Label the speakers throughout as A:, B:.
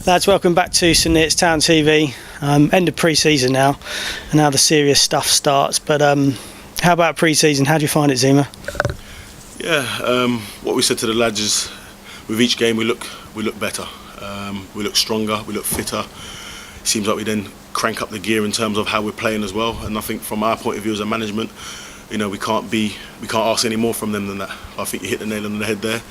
A: Lads, welcome back to SNTTV. End of pre-season now, and now the serious stuff starts. But how about pre-season? How do you find it, Zema?
B: Yeah, what we said to the lads is, with each game we look better, we look stronger, we look fitter. It seems like we then crank up the gear in terms of how we're playing as well. And I think from our point of view as a management, we can't ask any more from them than that. I think you hit the nail on the head there.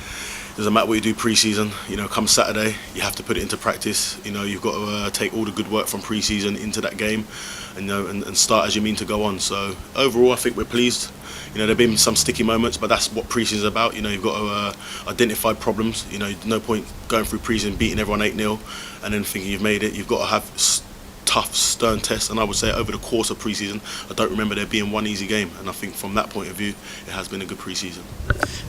B: Doesn't matter what you do pre-season, come Saturday, you have to put it into practice. You've got to take all the good work from pre-season into that game, and start as you mean to go on. So overall, I think we're pleased. There've been some sticky moments, but that's what pre-season is about. You've got to identify problems. No point going through pre-season beating everyone 8-0 and then thinking you've made it. You've got to have tough, stern tests, and I would say over the course of pre-season, I don't remember there being one easy game, and I think from that point of view, it has been a good pre-season.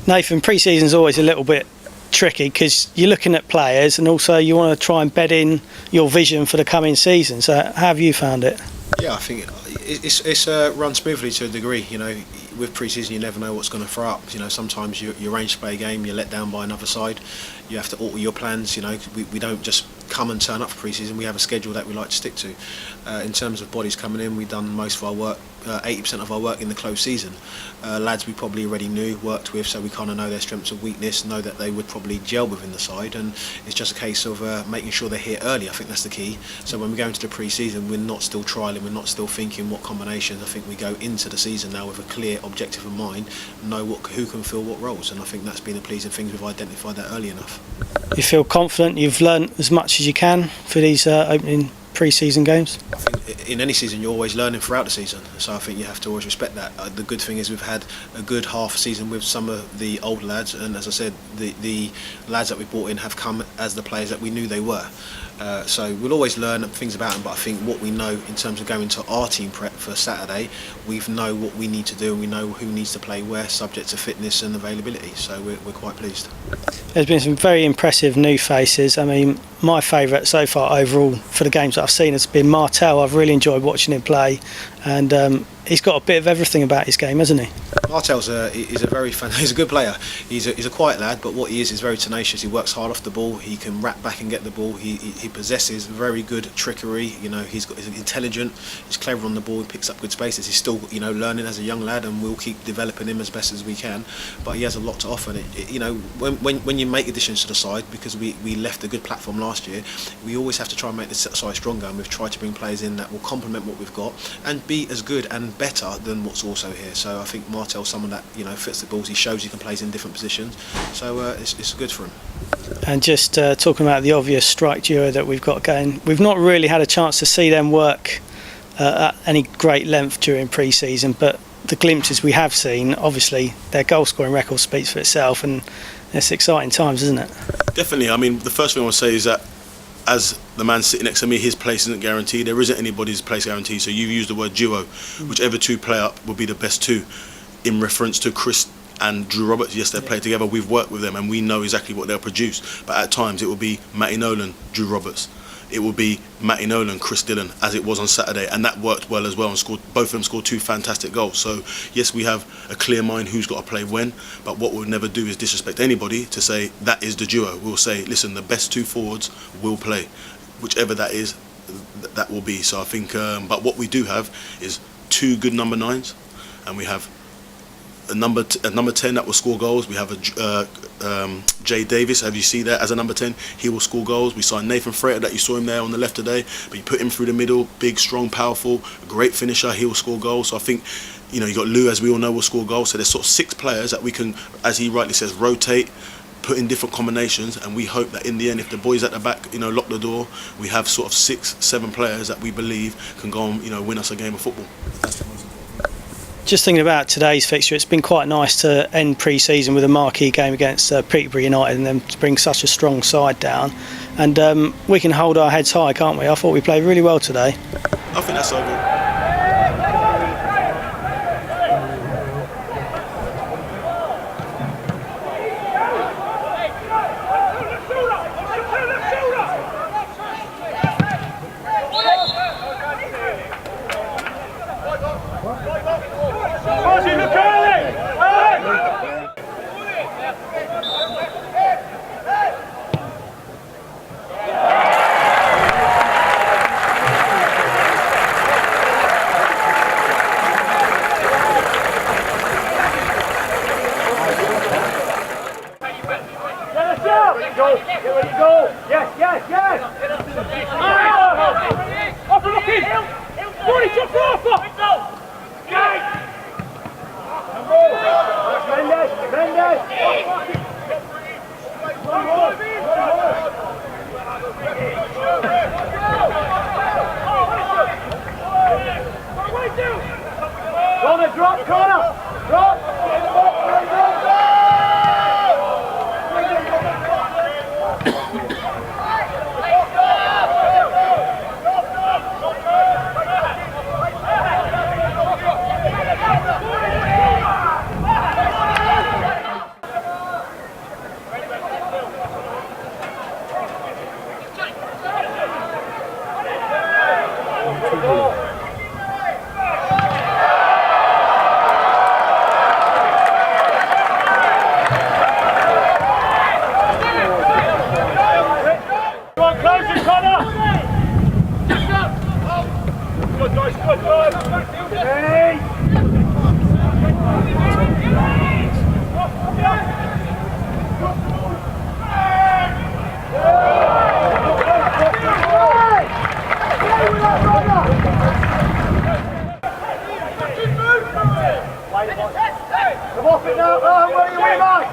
A: Nathan, pre-season is always a little bit tricky because you're looking at players and also you want to try and bed in your vision for the coming season. So how have you found it?
C: Yeah, I think it's run smoothly to a degree. With pre-season you never know what's going to throw up. Sometimes you arrange to play a game, you're let down by another side. You have to alter your plans. We don't just come and turn up for pre-season. We have a schedule that we like to stick to. In terms of bodies coming in, we've done most of our work, 80% of our work in the closed season. Lads we probably already knew, worked with, so we kind of know their strengths and weakness, know that they would probably gel within the side, and it's just a case of making sure they're here early. I think that's the key. So when we go into the pre-season, we're not still trialling, we're not still thinking what combinations. I think we go into the season now with a clear objective in mind, know who can fill what roles, and I think that's been a pleasing thing. We've identified that early enough.
A: You feel confident you've learned as much as you can for these opening pre-season games?
C: I think in any season you're always learning throughout the season, so I think you have to always respect that. The good thing is we've had a good half season with some of the old lads, and as I said, the lads that we brought in have come as the players that we knew they were. So we'll always learn things about them, but I think what we know in terms of going to our team prep for Saturday, we know what we need to do and we know who needs to play where, subject to fitness and availability, so we're quite pleased.
A: There's been some very impressive new faces. I mean, my favourite so far overall for the games that I've seen has been Martel. I've really enjoyed watching him play, and he's got a bit of everything about his game, hasn't he?
C: Martel's he's a good player. He's a quiet lad, but what he is very tenacious. He works hard off the ball. He can wrap back and get the ball. He possesses very good trickery. He's intelligent. He's clever on the ball. He picks up good spaces. He's still learning as a young lad, and we'll keep developing him as best as we can. But he has a lot to offer. And when you make additions to the side, because we left a good platform last year, we always have to try and make the side stronger, and we've tried to bring players in that will complement what we've got and be as good and better than what's also here. So I think Martel's someone that fits the balls. He shows he can play in different positions, so it's good for him.
A: And just talking about the obvious strike duo that we've got going, we've not really had a chance to see them work at any great length during pre-season, but the glimpses we have seen, obviously their goal scoring record speaks for itself, and it's exciting times, isn't it?
B: Definitely. I mean, the first thing I want to say is that as the man sitting next to me, his place isn't guaranteed. There isn't anybody's place guaranteed. So you've used the word duo. Whichever two play up will be the best two. In reference to Chris and Drew Roberts, yes, they play together. We've worked with them and we know exactly what they'll produce. But at times it will be Matty Nolan, Drew Roberts. It will be Matty Nolan, Chris Dillon, as it was on Saturday, and that worked well as well. And both of them scored 2 fantastic goals. So yes, we have a clear mind who's got to play when. But what we'll never do is disrespect anybody to say that is the duo. We'll say, listen, the best 2 forwards will play, whichever that is, that will be. So I think, but what we do have is 2 good number 9s, and we have a number 10 that will score goals. We have a Jay Davis, as you see there, as a number 10, he will score goals. We signed Nathan Frater, that you saw him there on the left today, but you put him through the middle, big, strong, powerful, great finisher, he will score goals. So I think, you got Lou, as we all know, will score goals. So there's sort of 6 players that we can, as he rightly says, rotate, put in different combinations, and we hope that in the end, if the boys at the back lock the door, we have sort of 6-7 players that we believe can go and win us a game of football. That's the most important.
A: Just thinking about today's fixture, it's been quite nice to end pre-season with a marquee game against Peterborough Utd and then to bring such a strong side down, and we can hold our heads high, can't we? I thought we played really well today.
B: I think that's over.
D: go. Get ready, go. Yes, yes, yes. Off and look in. Morning, jump off. Mendes, Mendes. Corner, drop, corner. Drop. In the box, come off it now, where are you, man?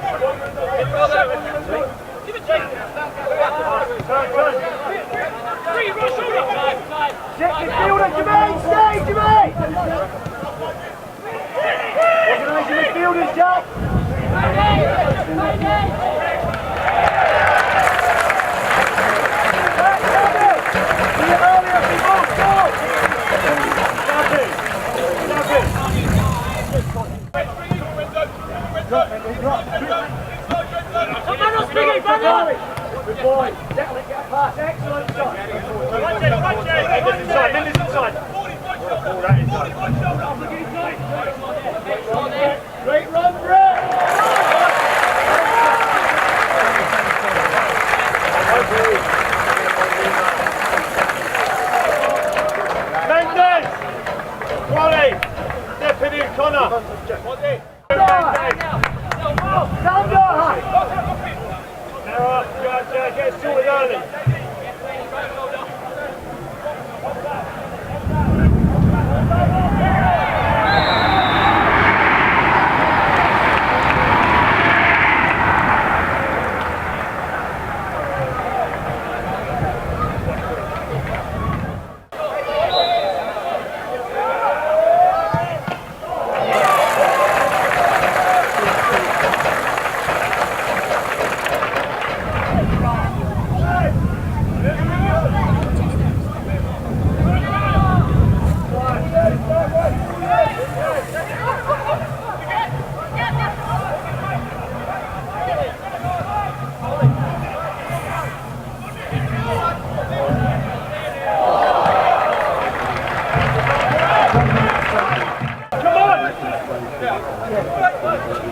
D: Check your fielder, Jermaine, stay, Jermaine! Organise your midfielders, Jack! Good boy. Settle it, get a pass. Excellent shot. Inside, Mendes inside. Ball that inside. Great run, Brett. Mendes. Wally. Stepping in, Connor. Sander. Get sorted early.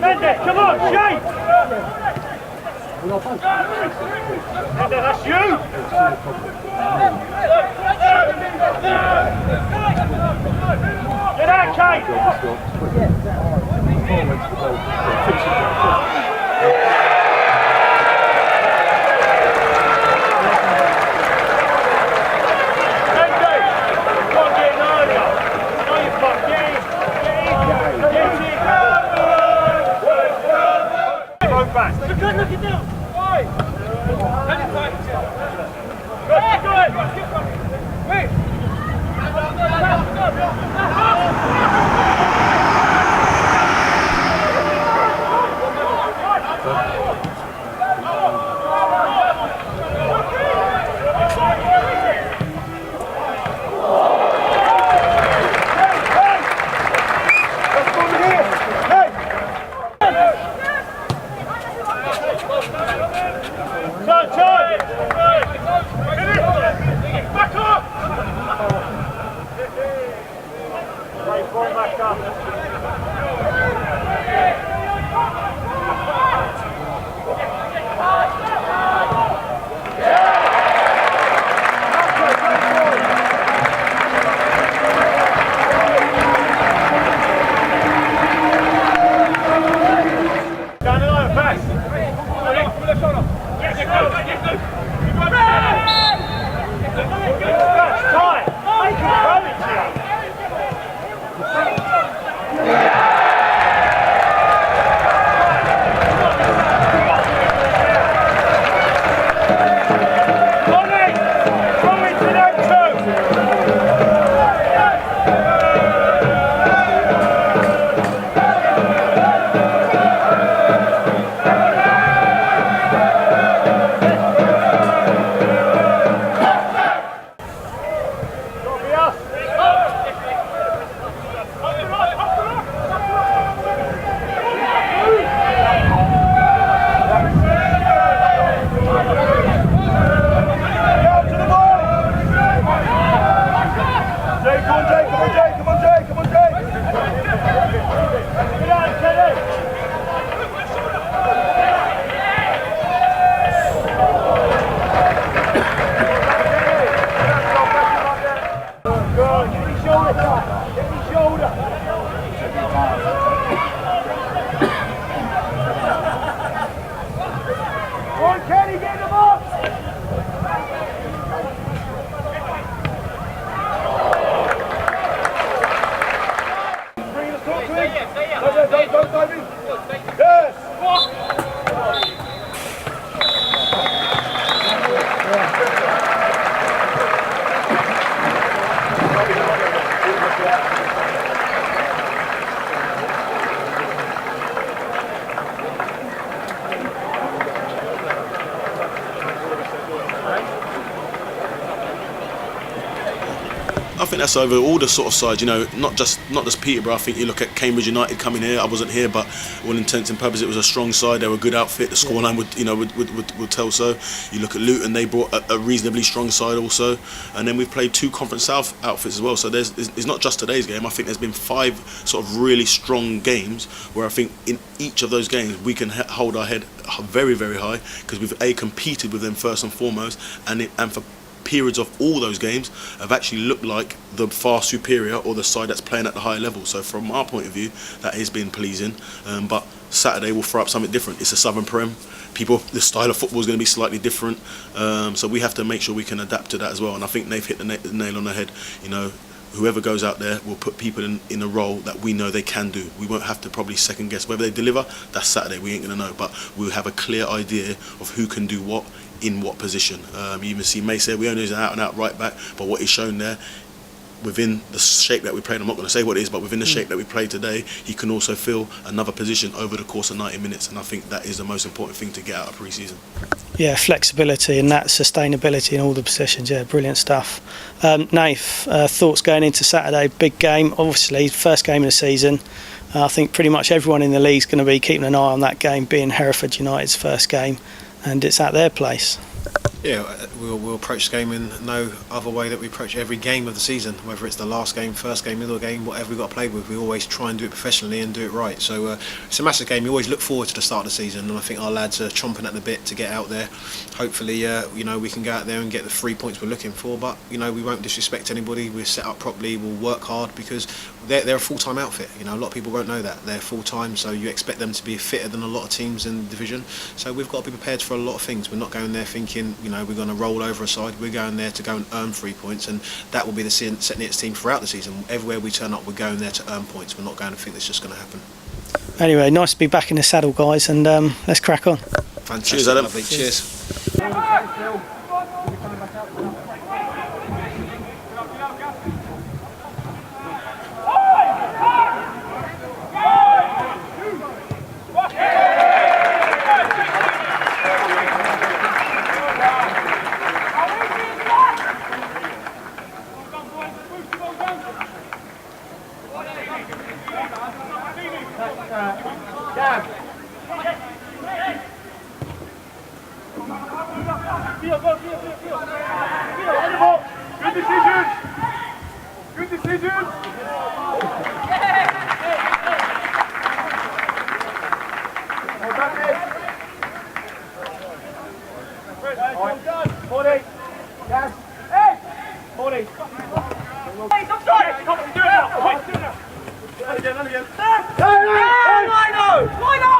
D: Mendes, come on, Shane! Mendes, that's you! Get out, Kate! Look it down! Why? Wait!
B: I think that's over all the sort of sides, you know, not just Peterborough. I think you look at Cambridge United coming here. I wasn't here, but all intents and purposes, it was a strong side. They were a good outfit. The scoreline would tell so. You look at Luton; they brought a reasonably strong side also, and then we've played 2 Conference South outfits as well. So it's not just today's game. I think there's been 5 sort of really strong games where I think in each of those games we can hold our head very, very high because we've competed with them first and foremost, and for periods of all those games have actually looked like the far superior or the side that's playing at the higher level. So from our point of view, that has been pleasing. But Saturday will throw up something different. It's a Southern Prem. The style of football is going to be slightly different. So we have to make sure we can adapt to that as well. And I think they've hit the nail on the head. You know, whoever goes out there will put people in a role that we know they can do. We won't have to probably second guess whether they deliver. That's Saturday. We ain't going to know, but we'll have a clear idea of who can do what in what position. You even see Mace we only use an out-and-out right back, but what he's shown there, within the shape that we played, I'm not going to say what it is, but within the shape that we played today, he can also fill another position over the course of 90 minutes, and I think that is the most important thing to get out of pre-season.
A: Yeah, flexibility and that sustainability in all the positions. Yeah, brilliant stuff. Nath, thoughts going into Saturday? Big game, obviously, first game of the season. I think pretty much everyone in the league is going to be keeping an eye on that game, being Hereford United's first game, and it's at their place.
C: Yeah, we'll approach the game in no other way that we approach every game of the season, whether it's the last game, first game, middle game, whatever we've got to play with. We always try and do it professionally and do it right. So it's a massive game. You always look forward to the start of the season, and I think our lads are chomping at the bit to get out there. Hopefully, we can go out there and get the 3 points we're looking for, but we won't disrespect anybody. We're set up properly, we'll work hard because they're a full-time outfit. A lot of people won't know that. They're full-time, so you expect them to be fitter than a lot of teams in the division. So we've got to be prepared for a lot of things. We're not going there thinking, we're going to roll over a side. We're going there to go and earn 3 points, and that will be the SNTTV team throughout the season. Everywhere we turn up, we're going there to earn points. We're not going to think that's just going to happen.
A: Anyway, nice to be back in the saddle, guys, and let's crack on.
C: Fantastic.
B: Cheers, Adam.
C: Lovely. Cheers.
D: Good decisions. Well done. 40. Yes. Hey. 40. Hey, stop trying. Do it now. Again. Why no?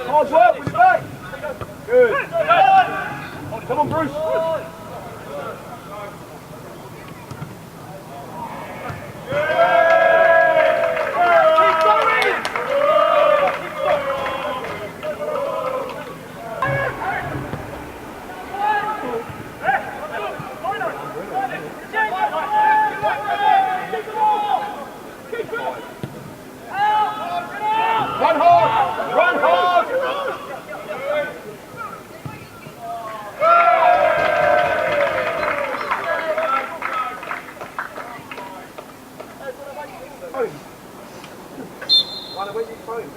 D: Hard work with your back. Good. Come on, Bruce. Run hard! Run hard! Where's his phone?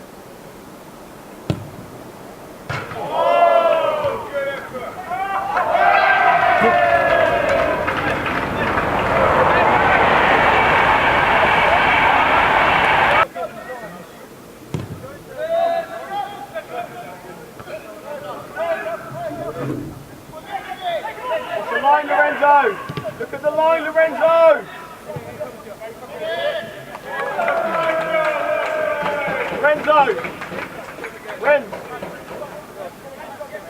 D: Oh, good effort! What's the line, Lorenzo? Look at the line, Lorenzo! Lorenzo! Ren!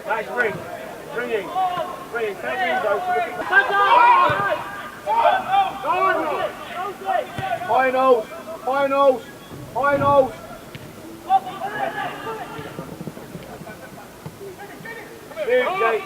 D: Nice ring. Ringing. Ringing. Take Renzo. Finals! Finals! Finals! Big Jake.